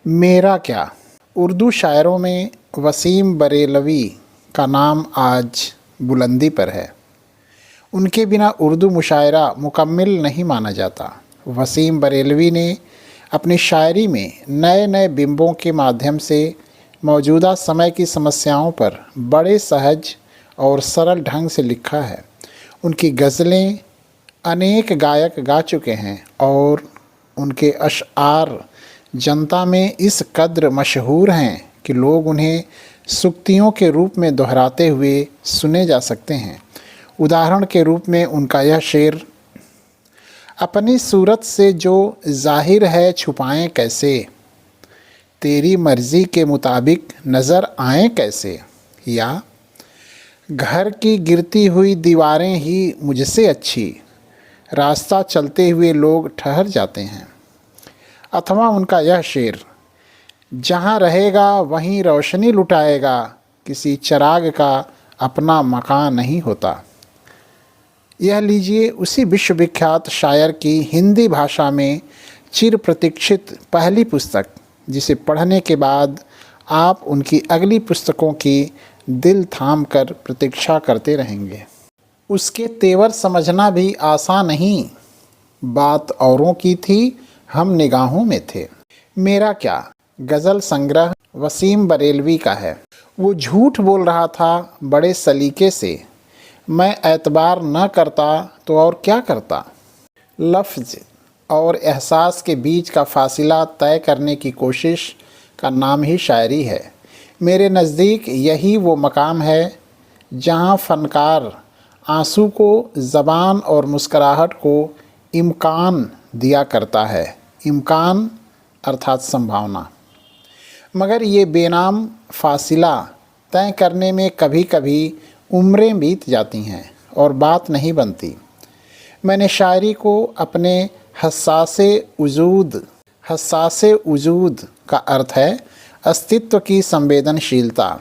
मेरा क्या। उर्दू शायरों में वसीम बरेलवी का नाम आज बुलंदी पर है। उनके बिना उर्दू मुशायरा मुकम्मल नहीं माना जाता। वसीम बरेलवी ने अपनी शायरी में नए नए बिंबों के माध्यम से मौजूदा समय की समस्याओं पर बड़े सहज और सरल ढंग से लिखा है। उनकी गज़लें अनेक गायक गा चुके हैं और उनके अशआर जनता में इस कद्र मशहूर हैं कि लोग उन्हें सूक्तियों के रूप में दोहराते हुए सुने जा सकते हैं। उदाहरण के रूप में उनका यह शेर, अपनी सूरत से जो ज़ाहिर है छुपाएं कैसे, तेरी मर्ज़ी के मुताबिक नज़र आएं कैसे, या घर की गिरती हुई दीवारें ही मुझसे अच्छी, रास्ता चलते हुए लोग ठहर जाते हैं। अथवा उनका यह शेर, जहाँ रहेगा वहीं रोशनी लुटाएगा, किसी चिराग का अपना मकान नहीं होता। यह लीजिए उसी विश्वविख्यात शायर की हिंदी भाषा में चिर प्रतीक्षित पहली पुस्तक, जिसे पढ़ने के बाद आप उनकी अगली पुस्तकों की दिल थाम कर प्रतीक्षा करते रहेंगे। उसके तेवर समझना भी आसान नहीं। बात औरों की थी, हम निगाहों में थे। मेरा क्या गज़ल संग्रह वसीम बरेलवी का है। वो झूठ बोल रहा था बड़े सलीके से, मैं एतबार न करता तो और क्या करता। लफ्ज़ और एहसास के बीच का फासिला तय करने की कोशिश का नाम ही शायरी है। मेरे नज़दीक यही वो मकाम है जहाँ फ़नकार आंसू को ज़बान और मुस्कराहट को इम्कान दिया करता है। इम्कान अर्थात संभावना। मगर ये बेनाम फासिला तय करने में कभी कभी उम्रें बीत जाती हैं और बात नहीं बनती। मैंने शायरी को अपने हस्सासे वजूद का अर्थ है अस्तित्व की संवेदनशीलता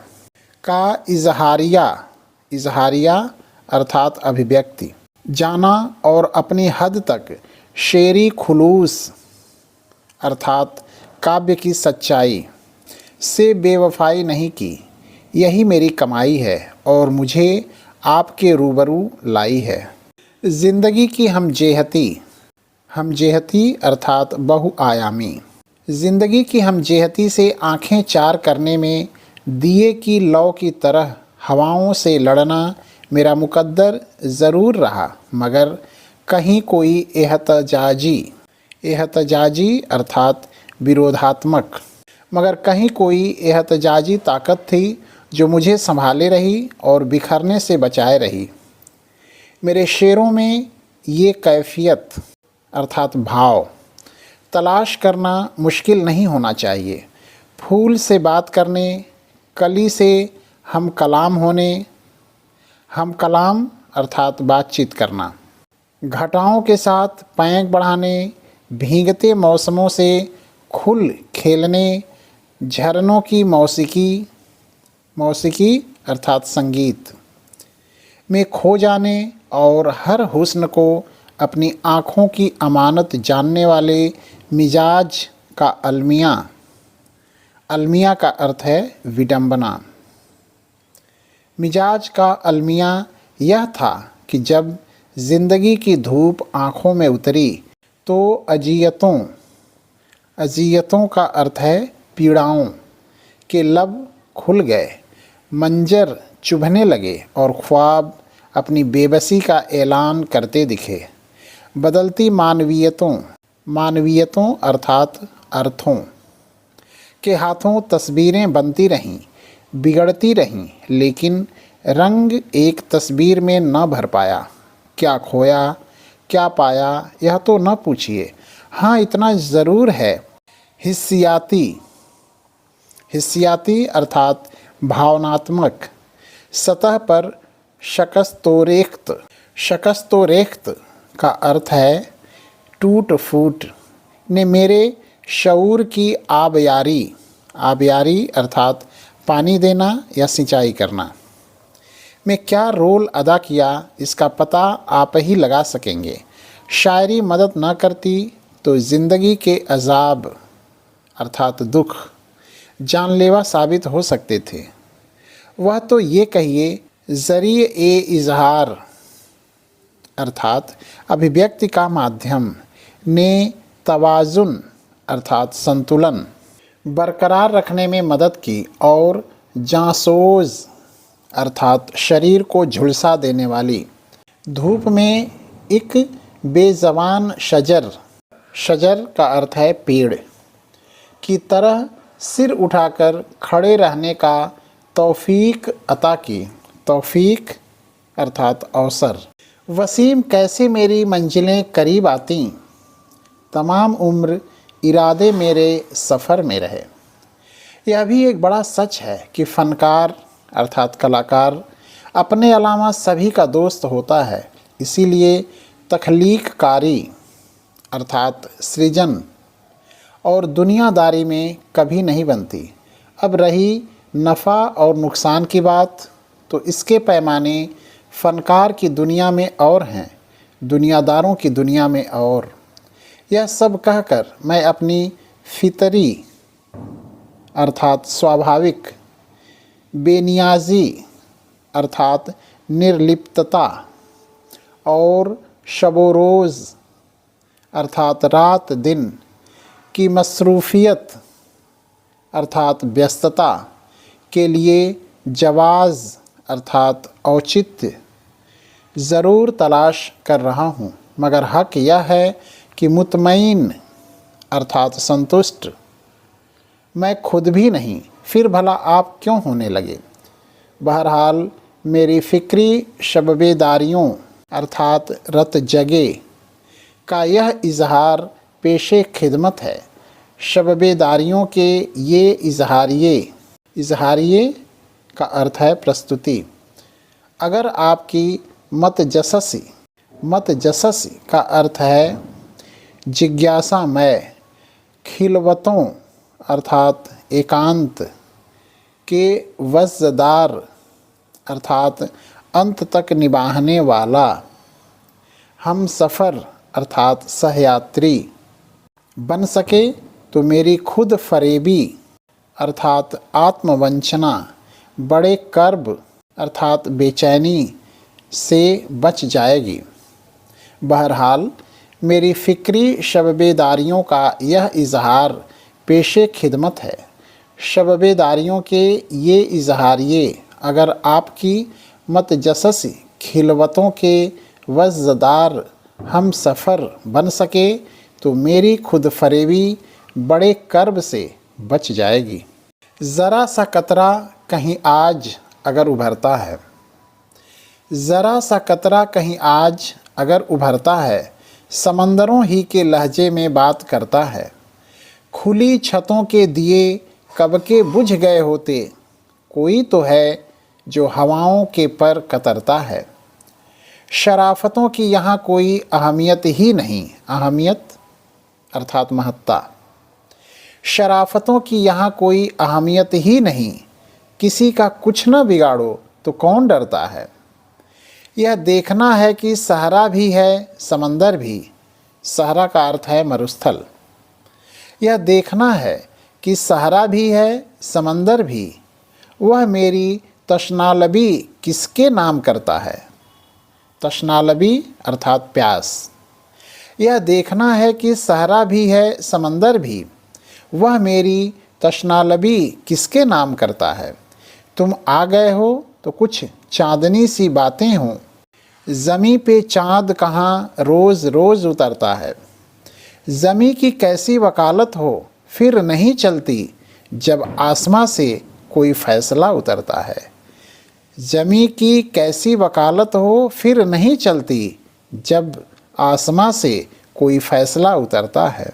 का इजहारिया अर्थात अभिव्यक्ति जाना और अपनी हद तक शेरी खुलूस अर्थात काव्य की सच्चाई से बेवफाई नहीं की। यही मेरी कमाई है और मुझे आपके रूबरू लाई है। ज़िंदगी की हमजेहती अर्थात बहुआयामी। ज़िंदगी की हमजेहती से आँखें चार करने में दिए की लौ की तरह हवाओं से लड़ना मेरा मुकद्दर ज़रूर रहा, मगर कहीं कोई एहतजाजी अर्थात विरोधात्मक, मगर कहीं कोई एहतजाजी ताकत थी जो मुझे संभाले रही और बिखरने से बचाए रही। मेरे शेरों में ये कैफियत अर्थात भाव तलाश करना मुश्किल नहीं होना चाहिए। फूल से बात करने, कली से हम कलाम होने, हम कलाम अर्थात बातचीत करना, घटाओं के साथ पैंक बढ़ाने, भीगते मौसमों से खुल खेलने, झरनों की मौसीकी अर्थात संगीत में खो जाने और हर हुस्न को अपनी आँखों की अमानत जानने वाले मिजाज का अलमिया का अर्थ है विडंबना। मिजाज का अलमिया यह था कि जब ज़िंदगी की धूप आँखों में उतरी तो अजियतों का अर्थ है पीड़ाओं के लब खुल गए, मंजर चुभने लगे और ख्वाब अपनी बेबसी का ऐलान करते दिखे। बदलती मानवीयतों अर्थात अर्थों के हाथों तस्वीरें बनती रहीं, बिगड़ती रहीं, लेकिन रंग एक तस्वीर में न भर पाया। क्या खोया क्या पाया यह तो न पूछिए। हाँ, इतना ज़रूर है, हिस्सियाती अर्थात भावनात्मक सतह पर शकस्तोरेख्त का अर्थ है टूट फूट ने मेरे शऊर की आबियारी अर्थात पानी देना या सिंचाई करना में क्या रोल अदा किया, इसका पता आप ही लगा सकेंगे। शायरी मदद न करती तो ज़िंदगी के अजाब अर्थात दुख जानलेवा साबित हो सकते थे, वह तो ये कहिए ज़रिए ए इजहार अर्थात अभिव्यक्ति का माध्यम ने तवाज़ुन अर्थात संतुलन बरकरार रखने में मदद की और जांसोज अर्थात शरीर को झुलसा देने वाली धूप में एक बेज़बान शजर, शजर का अर्थ है पेड़, की तरह सिर उठाकर खड़े रहने का तौफीक अता की। तौफीक अर्थात अवसर। वसीम कैसे मेरी मंजिलें करीब आती, तमाम उम्र इरादे मेरे सफ़र में रहे। यह भी एक बड़ा सच है कि फ़नकार अर्थात कलाकार अपने अलावा सभी का दोस्त होता है, इसीलिए तख्लीक कारी अर्थात सृजन और दुनियादारी में कभी नहीं बनती। अब रही नफ़ा और नुकसान की बात, तो इसके पैमाने फ़नकार की दुनिया में और हैं, दुनियादारों की दुनिया में और। यह सब कहकर मैं अपनी फितरी अर्थात स्वाभाविक बेनियाजी अर्थात निर्लिप्तता और शबो रोज़ अर्थात रात दिन की मसरूफ़ियत अर्थात व्यस्तता के लिए जवाज़ अर्थात औचित्य ज़रूर तलाश कर रहा हूँ, मगर हक़ यह है कि मुतमईन अर्थात संतुष्ट मैं खुद भी नहीं, फिर भला आप क्यों होने लगे। बहरहाल मेरी फ़िक्री शबेदारियों अर्थात रत जगे का यह इजहार पेशे खिदमत है। शबेदारियों के ये इजहारिये का अर्थ है प्रस्तुति। अगर आपकी मतजससी का अर्थ है जिज्ञासामय, खिलवतों अर्थात एकांत के वज़दार अर्थात अंत तक निभाने वाला, हम सफ़र अर्थात सहयात्री बन सके तो मेरी खुद फरेबी अर्थात आत्मवंचना बड़े कर्ब अर्थात बेचैनी से बच जाएगी। बहरहाल मेरी फ़िक्री शबेदारियों का यह इजहार पेशे खिदमत है। शबेदारियों के ये इजहारिये अगर आपकी मतजससी खिलवतों के वज़दार हम सफ़र बन सके तो मेरी खुद फरेबी बड़े कर्ब से बच जाएगी। ज़रा सा कतरा कहीं आज अगर उभरता है, ज़रा सा कतरा कहीं आज अगर उभरता है, समंदरों ही के लहजे में बात करता है। खुली छतों के दिए कब के बुझ गए होते, कोई तो है जो हवाओं के पर कतरता है। शराफतों की यहाँ कोई अहमियत ही नहीं, अहमियत अर्थात महत्ता। शराफतों की यहाँ कोई अहमियत ही नहीं, किसी का कुछ न बिगाड़ो तो कौन डरता है। यह देखना है कि सहरा भी है समंदर भी, सहरा का अर्थ है मरुस्थल। यह देखना है कि सहरा भी है समंदर भी, वह मेरी तशनालबी किसके नाम करता है। तशनालबी अर्थात प्यास। यह देखना है कि सहरा भी है समंदर भी, वह मेरी तशनालबी किसके नाम करता है। तुम आ गए हो तो कुछ चांदनी सी बातें हों, ज़मी पे चाँद कहाँ रोज़ रोज़ उतरता है। ज़मी की कैसी वकालत हो फिर नहीं चलती, जब आसमां से कोई फ़ैसला उतरता है। ज़मी की कैसी वकालत हो फिर नहीं चलती, जब आसमां से कोई फ़ैसला उतरता है।